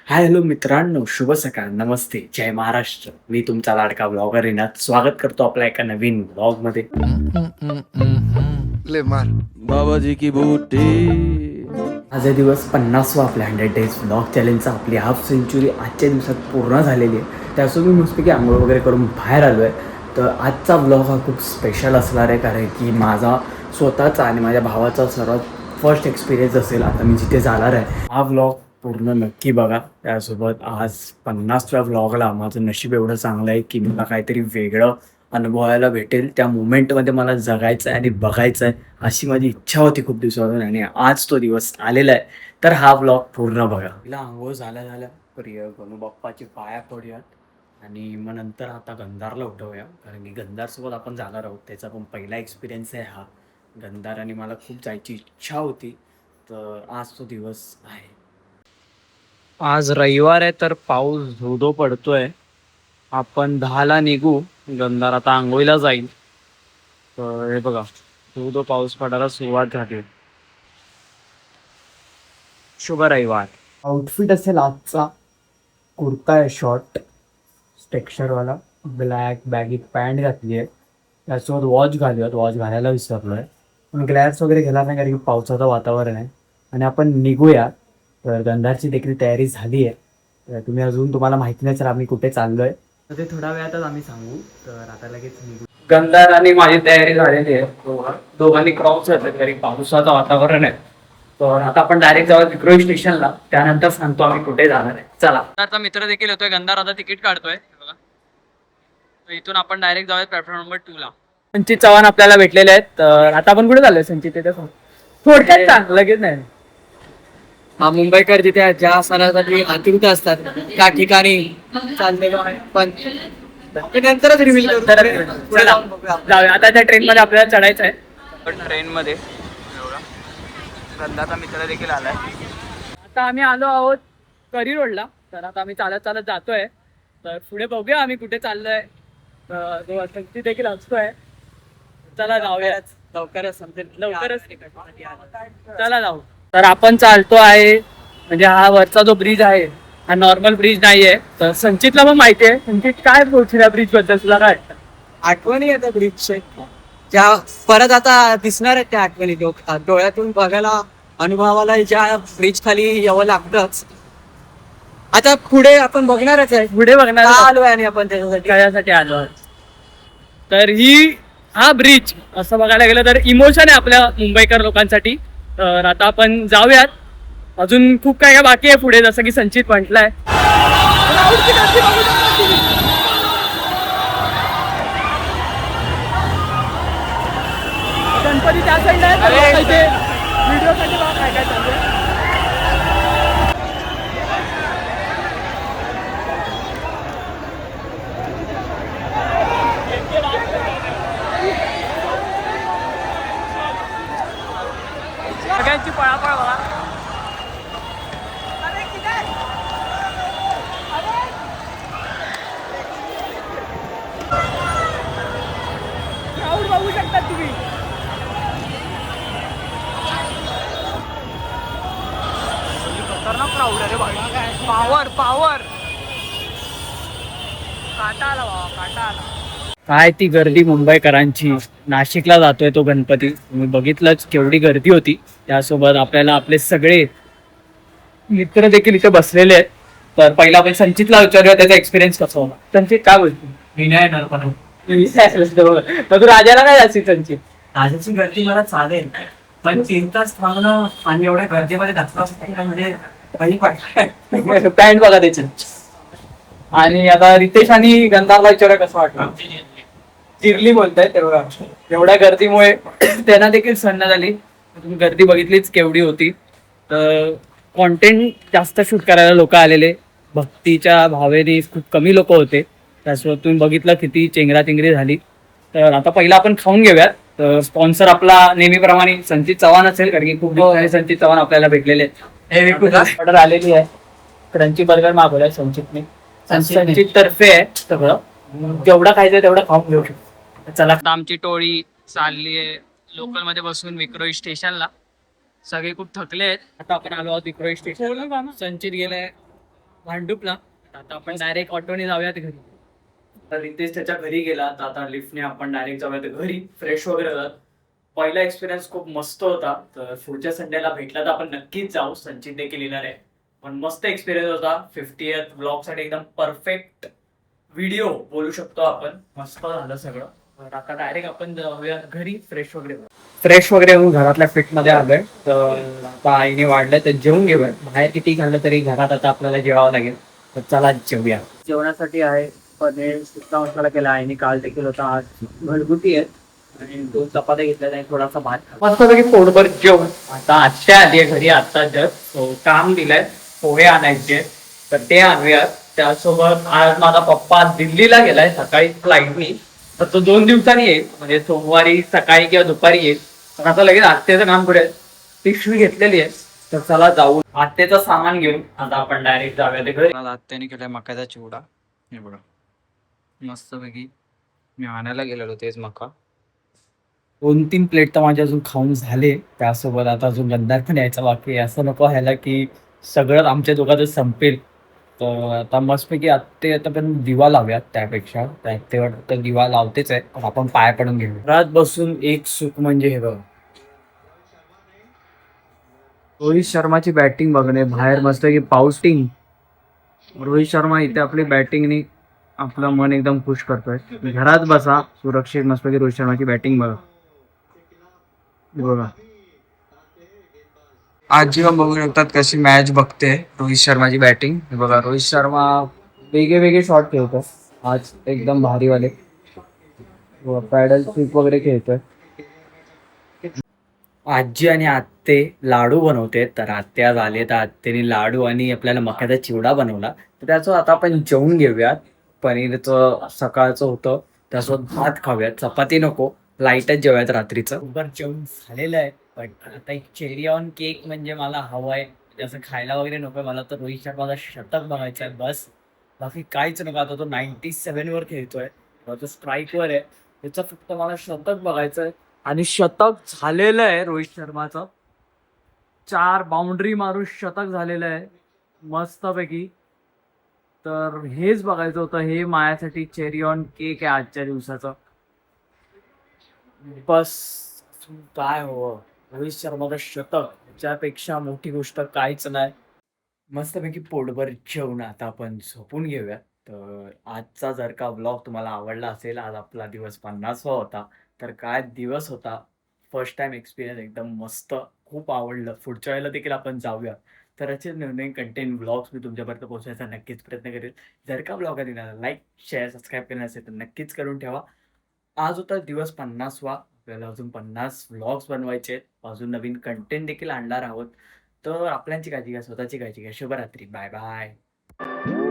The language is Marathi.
हाय हॅलो मित्रांनो, शुभ सकाळ, नमस्ते, जय महाराष्ट्र. मी तुमचा लाडका ब्लॉगर रिनाथ स्वागत करतो आपल्या एका नवीन ब्लॉगमध्ये. ले मार बाबाजी की बूटी. आज दिवस 50वा आपल्या 100 डेज ब्लॉग चॅलेंजचा आपली हाफ सेंचुरी आजच्या दिवसात पूर्ण झालेली आहे. त्यासोबत मी मस्तपैकी आंघोळ वगैरे करून बाहेर आलो आहे. तर आजचा ब्लॉग हा खूप स्पेशल असणार आहे, कारण की माझा स्वतःचा आणि माझ्या भावाचा सर्वात फर्स्ट एक्सपिरियन्स असेल आता मी जिथे जाणार आहे. हा ब्लॉग पूर्ण नक्की बघा. त्यासोबत आज 50व्या व्लॉगला माझं नशीब एवढं चांगलं आहे की मला काहीतरी वेगळं अनुभवायला भेटेल. त्या मोमेंटमध्ये मला जगायचं आहे आणि बघायचं आहे अशी माझी इच्छा होती खूप दिवसापासून, आणि आज तो दिवस आलेला आहे. तर हा व्लॉग पूर्ण बघा. तिला आंघोळ झाल्या प्रिय गणू बाप्पाची पाया पडूयात आणि मग नंतर आता गंधारला उठवूया, कारण की गंधारसोबत आपण जाणार आहोत. त्याचा पण पहिला एक्सपिरियन्स आहे हा गंधार, आणि मला खूप जायची इच्छा होती. तर आज तो दिवस आहे. आज रविवार आहे तर पाऊस धोधो पडतोय. आपण 10ला निघू. गंधार आता आंघोळीला जाईल. तर हे बघा, धोधो पाऊस पडायला सुरुवात झाली. शुभ रविवार. आउटफिट असेल आजचा कुर्ता आहे शॉर्ट टेक्स्चरवाला, ब्लॅक बॅगी पॅन्ट घातली आहे. त्यासोबत वॉच घालूयात, वॉच घालायला विसरलोय. पण ग्लॅड्स वगैरे घेणार नाही कारण की पावसाचं वातावरण आहे. आणि आपण निघूया. तर गंधारची देखील तयारी झाली आहे. तर तुम्हाला माहिती नाही सर आम्ही कुठे चाललोय, तर ते थोड्या वेळातच आम्ही सांगू. तर आता लगेच निघू. गंधार आणि माझी तयारी झालेली आहे. दोघांनी क्रॉप्स घातले तरी पावसाचं वातावरण आहे. तर आता आपण डायरेक्ट जाऊया विक्रोळी स्टेशनला, त्यानंतर सांगतो आम्ही कुठे जाणार आहे. चला. गंधारचा मित्र देखील येतोय. गंधार आता तिकीट काढतोय बघा. तर इथून आपण डायरेक्ट जाऊया प्लॅटफॉर्म नंबर 2 ला. संचित चव्हाण आपल्याला भेटलेले आहेत. तर आता आपण कुठे चाललोय संचित? ते थोडक्यात सांग, लगेच नाही. हा मुंबईकर जिथे ज्या सणासाठी आतुरत असतात त्या ठिकाणी चाललेलो आहे, पण ते नंतरच रिव्हील करू. चला जाऊया. आता त्या ट्रेन मध्ये आपल्याला चढायचं आहे. पण ट्रेन मध्ये गंधाचा मित्र देखील आलाय. आता आम्ही आलो आहोत करी रोडला. तर आता आम्ही चालत चालत जातोय. तर पुढे बघूया आम्ही कुठे चाललोय. तर संचित देखील असतोय. चला जाऊया. लवकरच समजेल. लवकरच चला जाऊ. तर आपण चालतो आहे, म्हणजे हा वरचा जो ब्रिज आहे हा नॉर्मल ब्रिज नाहीये. तर संचितला पण माहिती आहे. संचित काय बोलशील या ब्रिज बद्दल, तुला काय? आठवणी येतात ब्रिजचे, ज्या परत आता दिसणार आहेत. त्या आठवणी डोळ्यातून बघायला, अनुभवाला ज्या ब्रिज खाली यावं लागतंच. आता पुढे आपण बघणारच आहे. पुढे बघणार आलोय आणि आपण त्याच्यासाठी त्यासाठी आलो आहोत. तर हा ब्रिज असं बघायला गेलं तर इमोशन आहे आपल्या मुंबईकर लोकांसाठी. तर आता आपण जाऊयात. अजून खूप काय काय बाकी आहे पुढे, जसं की संचित म्हटलंय. गणपती त्या साईडला आहे. व्हिडिओसाठी बघा काय काय चालू आहे. सगळ्यांची पळापळ बघा. क्राऊड बघू शकता तुम्ही. खतरनाक क्राऊड आहे रे भाई. Power power. काटा आला बाबा, काटा आला. काय ती गर्दी मुंबईकरांची. नाशिकला जातोय तो गणपती, तुम्ही बघितलंच केवढी गर्दी होती. त्यासोबत आपल्याला आपले सगळे मित्र देखील इथे बसलेले आहेत. तर पहिला आपण संचितला विचारूया त्याचा एक्सपिरियन्स कसा होता. संचित काय बोलतो? मी नाही येणार, पण तर तू राजाला काय जाशील संचित? राजाची गर्दी मला चालेल, पण 3 तास थांबणं आणि एवढ्या गर्दीमध्ये धक्का म्हणजे पॅन्ट बघा त्याची. आणि आता रितेश आणि गंधारला विचारूया कसं वाटलं. चिरली बोलताय ते बघा. एवढ्या गर्दीमुळे त्यांना देखील सहन झाली. तुम्ही गर्दी बघितलीच केवढी होती. तर कॉन्टेंट जास्त शूट करायला लोक आलेले. भक्तीच्या भावेने खूप कमी लोक होते. त्यासोबत तुम्ही बघितलं किती चेंगराचेंगरी झाली. तर आता पहिला आपण खाऊन घेऊयात. तर स्पॉन्सर आपला नेहमीप्रमाणे संचित चव्हाण असेल, कारण की खूप दिवसांनी संचित चव्हाण आपल्याला भेटलेले. ऑर्डर आलेली आहे. क्रंची बर्गर मागवलाय संचितने. संचित तर्फे आहे सगळं. जेवढं खायचं तेवढं खाऊन घेऊ शकतो. चला, आमची टोळी चालली आहे लोकल मध्ये बसून विक्रोळी स्टेशनला. सगळे खूप थकले आहेत. आता आपण आलो आहोत विक्रोळी स्टेशन. संचित गेलाय भांडूपला. आता आपण डायरेक्ट ऑटोने जाऊयात घरी. तर रितेश त्याच्या घरी गेला तर आता लिफ्टने आपण डायरेक्ट जाऊया घरी फ्रेश वगैरे होतात. पहिला एक्सपिरियन्स खूप मस्त होता. तर पुढच्या संडेला भेटला तर आपण नक्कीच जाऊ. संचित देखील येणार आहे. पण मस्त एक्सपिरियन्स होता. 50th ब्लॉग साठी एकदम परफेक्ट व्हिडिओ बोलू शकतो आपण. मस्त झालं सगळं. तर आता डायरेक्ट आपण जाऊया घरी फ्रेश वगैरे होऊन घरातल्या फिट मध्ये आलोय. तर आता आईने वाढलंय तर जेवून घेऊया. बाहेर किती खाल्लं तरी घरात आता आपल्याला जेवावं लागेल. तर चला जेवूया. जेवणासाठी आहे पनीर सुक्का मसाला केला आहे आणि काल देखील होता. आज घरगुती आहे आणि 2 चपात्या घेतल्या आणि थोडासा भात. मस्तपैकी पोटभर जेवण. आता आत्या आली आहे घरी आता जस्ट. काम दिलंय पोहे आणायचे तर ते आणूयात. त्यासोबत आज माझा पप्पा दिल्लीला गेलाय सकाळी फ्लाईटनी. तर तो 2 दिवसांनी येईल. म्हणजे सोमवारी सकाळी किंवा दुपारी येईल. पण आता लगेच आत्याचं काम पुढे पिशवी घेतलेली आहे. तर चला जाऊ आत्याचं सामान घेऊन आता आपण डायरेक्ट जाऊया ते घरी. आत्याने केलाय मकाचा चिवडा. हे बघा मस्तपैकी मी आणायला गेलेलो तेच मका. 2-3 प्लेट तर माझे अजून खाऊन झाले. त्यासोबत आता अजून गंधार पण यायचा बाकी आहे. असं नको व्हायला की सगळं आमच्या दोघांचं संपेल. तर आता मस्तपैकी आत्ते आता पण दिवा लावूयात. त्यापेक्षा आत्तेवर तर दिवा लावतेच आहे. पण आपण पाय पडून घेऊ. घरात बसून एक सुख म्हणजे हे बघ रोहित शर्माची बॅटिंग बघणे. बाहेर मस्तपैकी पाऊसिंग. रोहित शर्मा इथे आपली बॅटिंगनी आपलं मन एकदम खुश करतोय. घरात बसा सुरक्षित मस्तपैकी रोहित शर्माची बॅटिंग बघा. बघा आजी पण बघू शकतात कशी मॅच बघते रोहित शर्माची बॅटिंग. बघा रोहित शर्मा वेगळे वेगळे शॉट खेळतो आज एकदम भारीवाले. पॅडल स्वीप वगैरे खेळतोय. आजी आणि आत्ते लाडू बनवते. तर आत्या झाले तर आत्याने लाडू आणि आपल्याला मक्याचा चिवडा बनवला. तर त्याचं आता आपण जेवून घेऊयात. पनीरचं सकाळचं होतं त्यासोबत भात खाऊयात. चपाती नको लाईटच जेवूयात रात्रीचं. बरं जेवण झालेलं आहे. पण आता एक चेरी ऑन केक म्हणजे मला हवं आहे. असं खायला वगैरे नको मला. तर रोहित शर्माचा शतक बघायचा आहे बस. बाकी काहीच नको. आता तो 97 वर खेळतोय. तो स्ट्राईकवर आहे. त्याचं फक्त मला शतक बघायचं आहे. आणि शतक झालेलं आहे रोहित शर्माचं. 4 बाउंड्री मारून शतक झालेलं आहे मस्तपैकी. तर हेच बघायचं होतं. हे माझ्यासाठी चेरी ऑन केक आहे आजच्या दिवसाचं. बस काय हो रोहित शर्माचं शतक त्यापेक्षा मोठी गोष्ट काहीच नाही. मस्तपैकी पोटभर जेवण आता आपण झोपून घेऊया. तर आजचा जर का ब्लॉग तुम्हाला आवडला असेल. आज आपला दिवस 50वा होता. तर काय दिवस होता. फर्स्ट टाइम एक्सपिरियन्स एकदम मस्त. खूप आवडलं. पुढच्या वेळेला देखील आपण जाऊया. तर असे नवीन कंटेंट ब्लॉग्स मी तुमच्यापर्यंत पोहोचवायचा नक्कीच प्रयत्न करेल. जर का ब्लॉग आला लाईक शेअर सबस्क्राईब केलं असेल तर नक्कीच करून ठेवा. आज होता दिवस 50वा. आपल्याला अजून 50 व्लॉग्स बनवायचे आहेत. अजून नवीन कंटेंट देखील आणणार आहोत. तर आपल्याची काळजी घ्या स्वतःची काळजी घ्या. शुभरात्री. Bye bye.